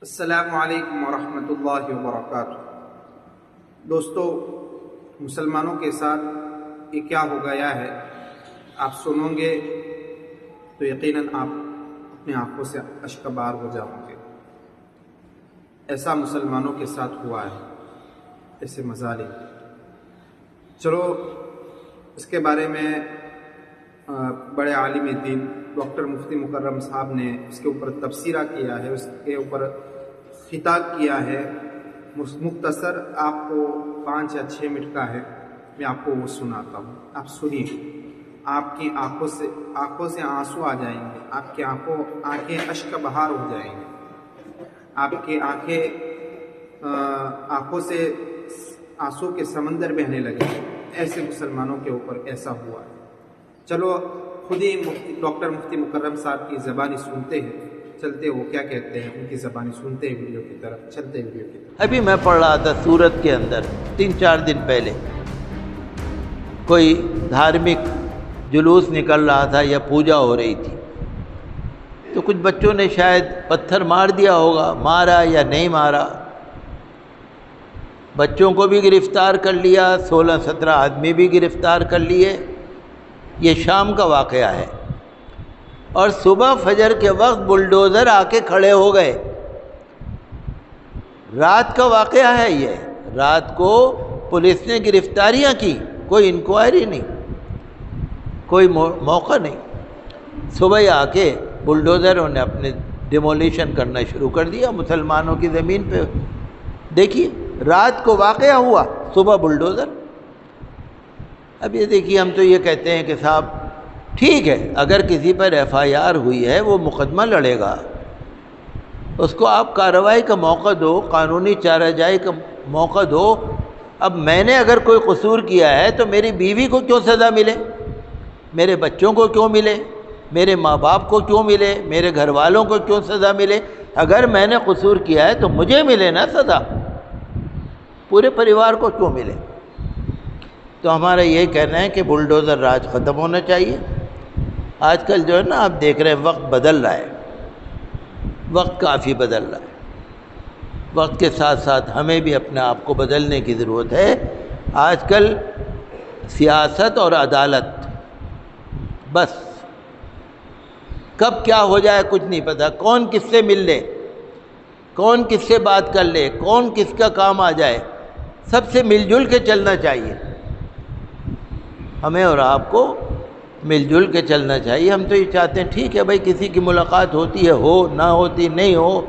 السلام علیکم ورحمۃ اللہ وبرکاتہ۔ دوستو، مسلمانوں کے ساتھ یہ کیا ہو گیا ہے آپ سنو گے تو یقیناً آپ اپنی آنکھوں سے اشکبار ہو جاؤ گے۔ ایسا مسلمانوں کے ساتھ ہوا ہے، ایسے مظالم۔ چلو اس کے بارے میں بڑے عالم دین ڈاکٹر مفتی مکرم صاحب نے اس کے اوپر تبصرہ کیا ہے، اس کے اوپر خطاب کیا ہے۔ مختصر آپ کو 5 یا 6 منٹ کا ہے، میں آپ کو وہ سناتا ہوں، آپ سنیے۔ آپ کی آنکھوں سے آنسو آ جائیں گے، آپ کی آنکھیں اشک بہار ہو جائیں گے، آپ کی آنکھوں سے آنسو کے سمندر بہنے لگے۔ ایسے مسلمانوں کے اوپر ایسا ہوا ہے۔ چلو خود ہی ڈاکٹر مفتی مکرم صاحب کی زبانی سنتے ہیں، چلتے وہ کیا کہتے ہیں ان کی زبانی سنتے ہیں، ویڈیو کی طرف چلتے ہیں۔ ویڈیو کی طرف ابھی میں پڑھ رہا تھا سورت کے اندر 3-4 دن پہلے کوئی دھارمک جلوس نکل رہا تھا یا پوجا ہو رہی تھی، تو کچھ بچوں نے شاید پتھر مار دیا ہوگا، مارا یا نہیں مارا، بچوں کو بھی گرفتار کر لیا، 16-17 آدمی بھی گرفتار کر لیے۔ یہ شام کا واقعہ ہے، اور صبح فجر کے وقت بلڈوزر آ کے کھڑے ہو گئے۔ رات کا واقعہ ہے یہ، رات کو پولیس نے گرفتاریاں کی، کوئی انکوائری نہیں، کوئی موقع نہیں۔ صبح ہی آ کے بلڈوزروں نے اپنے ڈیمولیشن کرنا شروع کر دیا مسلمانوں کی زمین پہ۔ دیکھیے رات کو واقعہ ہوا، صبح بلڈوزر۔ اب یہ دیکھیے، ہم تو یہ کہتے ہیں کہ صاحب ٹھیک ہے، اگر کسی پر FIR ہوئی ہے وہ مقدمہ لڑے گا، اس کو آپ کارروائی کا موقع دو، قانونی چارہ جائی کا موقع دو۔ اب میں نے اگر کوئی قصور کیا ہے تو میری بیوی کو کیوں سزا ملے، میرے بچوں کو کیوں ملے، میرے ماں باپ کو کیوں ملے، میرے گھر والوں کو کیوں سزا ملے؟ اگر میں نے قصور کیا ہے تو مجھے ملے نا سزا، پورے پریوار کو کیوں ملے؟ تو ہمارا یہ کہنا ہے کہ بلڈوزر راج ختم ہونا چاہیے۔ آج کل جو ہے نا آپ دیکھ رہے ہیں وقت بدل رہا ہے، وقت کافی بدل رہا ہے، وقت کے ساتھ ساتھ ہمیں بھی اپنے آپ کو بدلنے کی ضرورت ہے۔ آج کل سیاست اور عدالت، بس کب کیا ہو جائے کچھ نہیں پتہ، کون کس سے مل لے، کون کس سے بات کر لے، کون کس کا کام آ جائے، سب سے مل جل کے چلنا چاہیے۔ ہمیں اور آپ کو مل جل کے چلنا چاہیے۔ ہم تو یہ چاہتے ہیں ٹھیک ہے بھائی، کسی کی ملاقات ہوتی ہے ہو، نہ ہوتی نہیں ہو،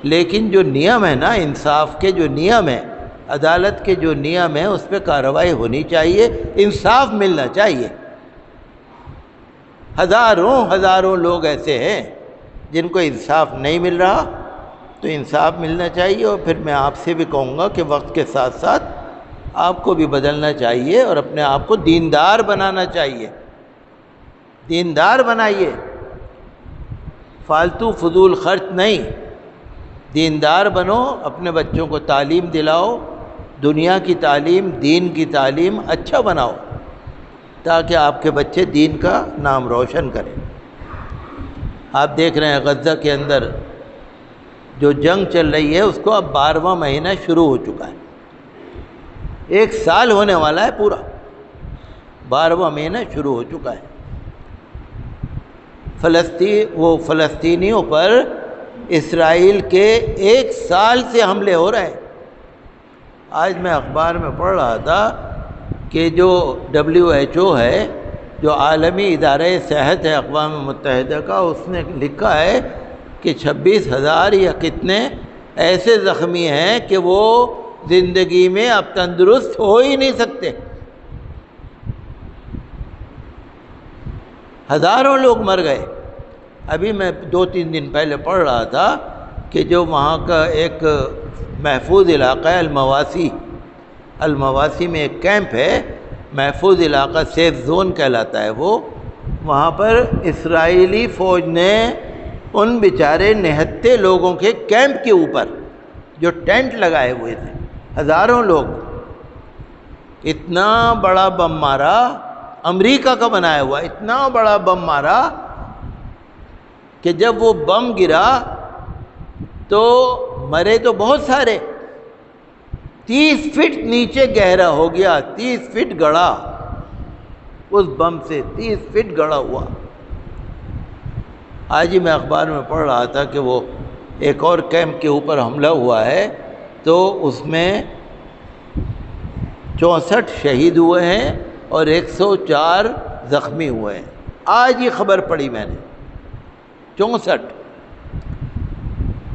لیکن جو نیم ہے نا، انصاف کے جو نیم ہے، عدالت کے جو نیم ہے، اس پہ کارروائی ہونی چاہیے، انصاف ملنا چاہیے۔ ہزاروں لوگ ایسے ہیں جن کو انصاف نہیں مل رہا، تو انصاف ملنا چاہیے۔ اور پھر میں آپ سے بھی کہوں گا کہ وقت کے ساتھ ساتھ آپ کو بھی بدلنا چاہیے اور اپنے آپ کو دیندار بنانا چاہیے۔ دیندار بنائیے، فالتو فضول خرچ نہیں، دیندار بنو، اپنے بچوں کو تعلیم دلاؤ، دنیا کی تعلیم، دین کی تعلیم اچھا بناؤ، تاکہ آپ کے بچے دین کا نام روشن کریں۔ آپ دیکھ رہے ہیں غزہ کے اندر جو جنگ چل رہی ہے، اس کو اب 12واں مہینہ شروع ہو چکا ہے، 1 سال ہونے والا ہے پورا، 12واں مہینہ شروع ہو چکا ہے۔ فلسطینیوں پر اسرائیل کے 1 سال سے حملے ہو رہے ہیں۔ آج میں اخبار میں پڑھ رہا تھا کہ جو WHO ہے، جو عالمی ادارہ صحت ہے اقوام متحدہ کا، اس نے لکھا ہے کہ 26,000 یا کتنے ایسے زخمی ہیں کہ وہ زندگی میں اب تندرست ہو ہی نہیں سکتے۔ ہزاروں لوگ مر گئے۔ ابھی میں 2-3 دن پہلے پڑھ رہا تھا کہ جو وہاں کا ایک محفوظ علاقہ ہے، المواسی میں ایک کیمپ ہے، محفوظ علاقہ، سیف زون کہلاتا ہے وہ، وہاں پر اسرائیلی فوج نے ان بیچارے نہتے لوگوں کے کیمپ کے اوپر جو ٹینٹ لگائے ہوئے تھے، ہزاروں لوگ، اتنا بڑا بم مارا، امریکہ کا بنایا ہوا اتنا بڑا بم مارا کہ جب وہ بم گرا تو مرے تو بہت سارے، 30 فٹ نیچے گہرا ہو گیا، 30 فٹ گڑا اس بم سے، 30 فٹ گڑا ہوا۔ آج ہی میں اخبار میں پڑھ رہا تھا کہ وہ ایک اور کیمپ کے اوپر حملہ ہوا ہے، تو اس میں 64 شہید ہوئے ہیں اور 104 زخمی ہوئے ہیں۔ آج ہی خبر پڑھی میں نے، 64،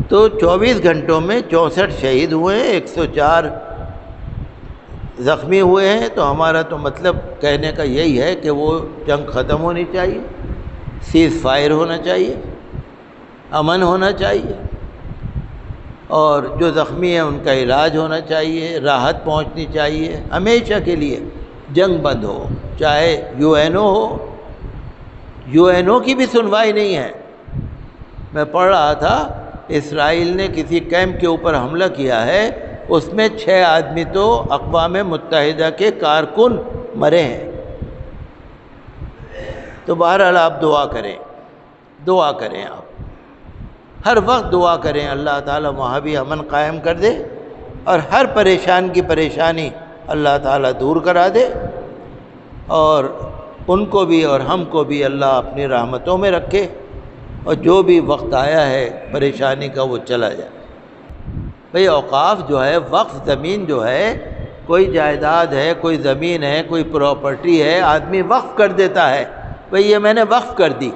تو 24 گھنٹوں میں 64 شہید ہوئے ہیں، 104 زخمی ہوئے ہیں۔ تو ہمارا تو مطلب کہنے کا یہی ہے کہ وہ جنگ ختم ہونی چاہیے، سیز فائر ہونا چاہیے، امن ہونا چاہیے، اور جو زخمی ہیں ان کا علاج ہونا چاہیے، راحت پہنچنی چاہیے، ہمیشہ کے لیے جنگ بند ہو، چاہے UN ہو، UN کی بھی سنوائی نہیں ہے۔ میں پڑھ رہا تھا اسرائیل نے کسی کیمپ کے اوپر حملہ کیا ہے، اس میں 6 آدمی تو اقوام متحدہ کے کارکن مرے ہیں۔ تو بہرحال آپ دعا کریں، دعا کریں، آپ ہر وقت دعا کریں، اللہ تعالیٰ وہاں بھی امن قائم کر دے اور ہر پریشان کی پریشانی اللہ تعالیٰ دور کرا دے، اور ان کو بھی اور ہم کو بھی اللہ اپنی رحمتوں میں رکھے، اور جو بھی وقت آیا ہے پریشانی کا وہ چلا جائے۔ بھئی اوقاف جو ہے، وقف زمین جو ہے، کوئی جائیداد ہے، کوئی زمین ہے، کوئی پراپرٹی ہے، آدمی وقف کر دیتا ہے، بھئی یہ میں نے وقف کر دی،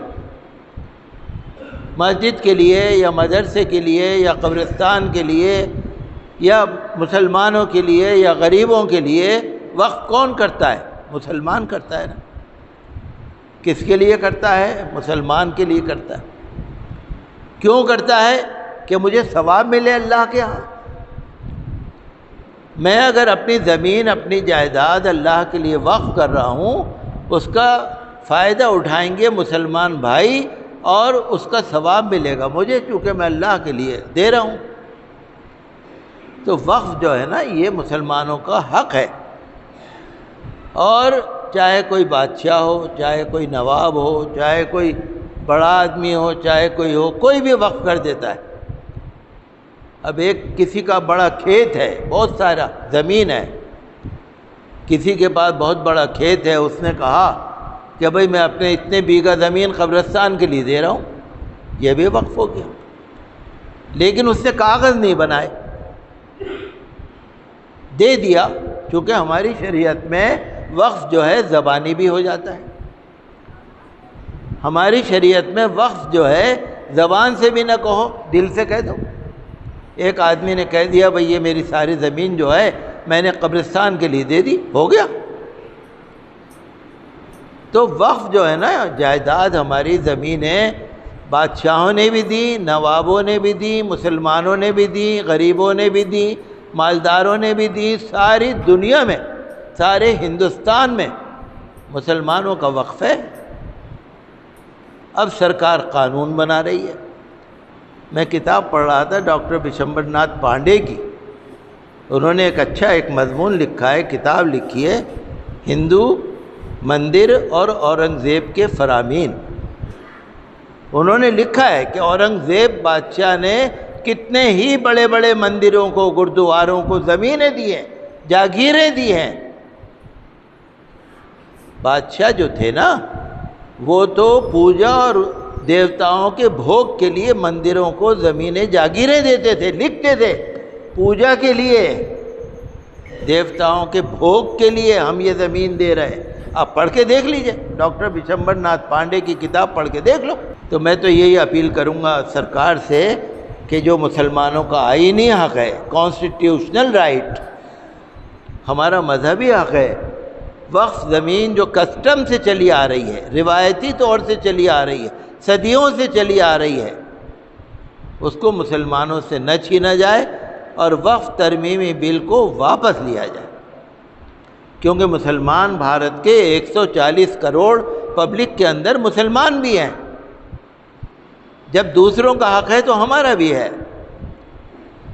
مسجد کے لیے یا مدرسے کے لیے یا قبرستان کے لیے یا مسلمانوں کے لیے یا غریبوں کے لیے۔ وقف کون کرتا ہے؟ مسلمان کرتا ہے نا۔ کس کے لیے کرتا ہے؟ مسلمان کے لیے کرتا ہے۔ کیوں کرتا ہے؟ کہ مجھے ثواب ملے اللہ کے ہاں۔ میں اگر اپنی زمین، اپنی جائیداد اللہ کے لیے وقف کر رہا ہوں، اس کا فائدہ اٹھائیں گے مسلمان بھائی، اور اس کا ثواب ملے گا مجھے، چونکہ میں اللہ کے لیے دے رہا ہوں۔ تو وقف جو ہے نا، یہ مسلمانوں کا حق ہے، اور چاہے کوئی بادشاہ ہو، چاہے کوئی نواب ہو، چاہے کوئی بڑا آدمی ہو، چاہے کوئی ہو، کوئی بھی وقف کر دیتا ہے۔ اب ایک کسی کا بڑا کھیت ہے، بہت سارا زمین ہے، کسی کے پاس بہت بڑا کھیت ہے، اس نے کہا کہ بھئی میں اپنے اتنے بیگھہ زمین قبرستان کے لیے دے رہا ہوں، یہ بھی وقف ہو گیا، لیکن اس نے کاغذ نہیں بنائے، دے دیا۔ چونکہ ہماری شریعت میں وقف جو ہے زبانی بھی ہو جاتا ہے، ہماری شریعت میں وقف جو ہے زبان سے بھی نہ کہو، دل سے کہہ دو۔ ایک آدمی نے کہہ دیا بھئی یہ میری ساری زمین جو ہے میں نے قبرستان کے لیے دے دی، ہو گیا۔ تو وقف جو ہے نا، جائیداد، ہماری زمینیں بادشاہوں نے بھی دی، نوابوں نے بھی دی، مسلمانوں نے بھی دی، غریبوں نے بھی دی، مالداروں نے بھی دی، ساری دنیا میں، سارے ہندوستان میں مسلمانوں کا وقف ہے۔ اب سرکار قانون بنا رہی ہے۔ میں کتاب پڑھ رہا تھا ڈاکٹر بشمبر ناتھ پانڈے کی، انہوں نے ایک اچھا ایک مضمون لکھا ہے، کتاب لکھی ہے، ہندو مندر اور اورنگزیب کے فرامین۔ انہوں نے لکھا ہے کہ اورنگزیب بادشاہ نے کتنے ہی بڑے بڑے مندروں کو، گردواروں کو زمینیں دی ہیں، جاگیریں دی ہیں۔ بادشاہ جو تھے نا، وہ تو پوجا اور دیوتاؤں کے بھوگ کے لیے مندروں کو زمینیں جاگیریں دیتے تھے، لکھتے تھے، پوجا کے لیے، دیوتاؤں کے بھوگ کے لیے ہم یہ زمین دے رہے ہیں۔ آپ پڑھ کے دیکھ لیجئے، ڈاکٹر بشمبر ناتھ پانڈے کی کتاب پڑھ کے دیکھ لو۔ تو میں تو یہی اپیل کروں گا سرکار سے کہ جو مسلمانوں کا آئینی حق ہے، کانسٹیٹیوشنل رائٹ، ہمارا مذہبی حق ہے، وقف زمین جو کسٹم سے چلی آ رہی ہے، روایتی طور سے چلی آ رہی ہے، صدیوں سے چلی آ رہی ہے، اس کو مسلمانوں سے نہ چھینا جائے، اور وقف ترمیمی بل کو واپس لیا جائے، کیونکہ مسلمان بھارت کے 140 کروڑ پبلک کے اندر مسلمان بھی ہیں۔ جب دوسروں کا حق ہے تو ہمارا بھی ہے۔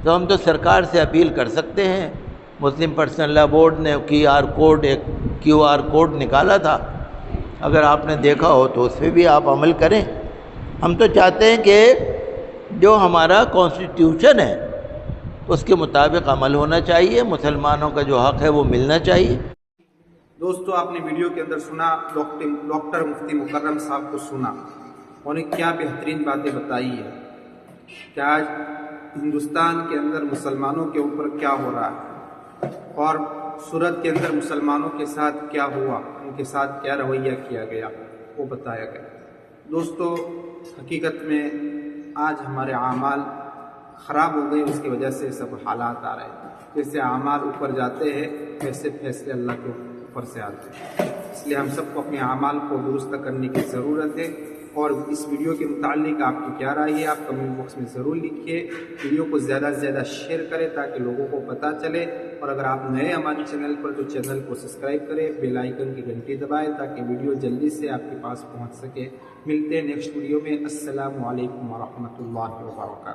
تو ہم تو سرکار سے اپیل کر سکتے ہیں، مسلم پرسنل لا بورڈ نے ایک کیو آر کوڈ نکالا تھا، اگر آپ نے دیکھا ہو تو اس پہ بھی آپ عمل کریں۔ ہم تو چاہتے ہیں کہ جو ہمارا کانسٹیٹیوشن ہے اس کے مطابق عمل ہونا چاہیے، مسلمانوں کا جو حق ہے وہ ملنا چاہیے۔ دوستو آپ نے ویڈیو کے اندر سنا، ڈاکٹر مفتی مکرم صاحب کو سنا، انہوں نے کیا بہترین باتیں بتائی ہے کہ آج ہندوستان کے اندر مسلمانوں کے اوپر کیا ہو رہا ہے اور سورت کے اندر مسلمانوں کے ساتھ کیا ہوا، ان کے ساتھ کیا رویہ کیا گیا، وہ بتایا گیا۔ دوستو حقیقت میں آج ہمارے اعمال خراب ہو گئے، اس کی وجہ سے سب حالات آ رہے ہیں۔ جیسے اعمال اوپر جاتے ہیں ویسے فیصلے اللہ کے اوپر سے آتے ہیں، اس لیے ہم سب کو اپنے اعمال کو درست کرنے کی ضرورت ہے۔ اور اس ویڈیو کے متعلق آپ کی کیا رائے ہے، آپ کمنٹ باکس میں ضرور لکھیے۔ ویڈیو کو زیادہ سے زیادہ شیئر کریں تاکہ لوگوں کو پتہ چلے، اور اگر آپ نئے ہمارے چینل پر تو چینل کو سبسکرائب کریں، بیل آئیکن کی گھنٹی دبائیں تاکہ ویڈیو جلدی سے آپ کے پاس پہنچ سکے۔ ملتے ہیں نیکسٹ ویڈیو میں۔ السلام علیکم ورحمۃ اللہ وبرکاتہ۔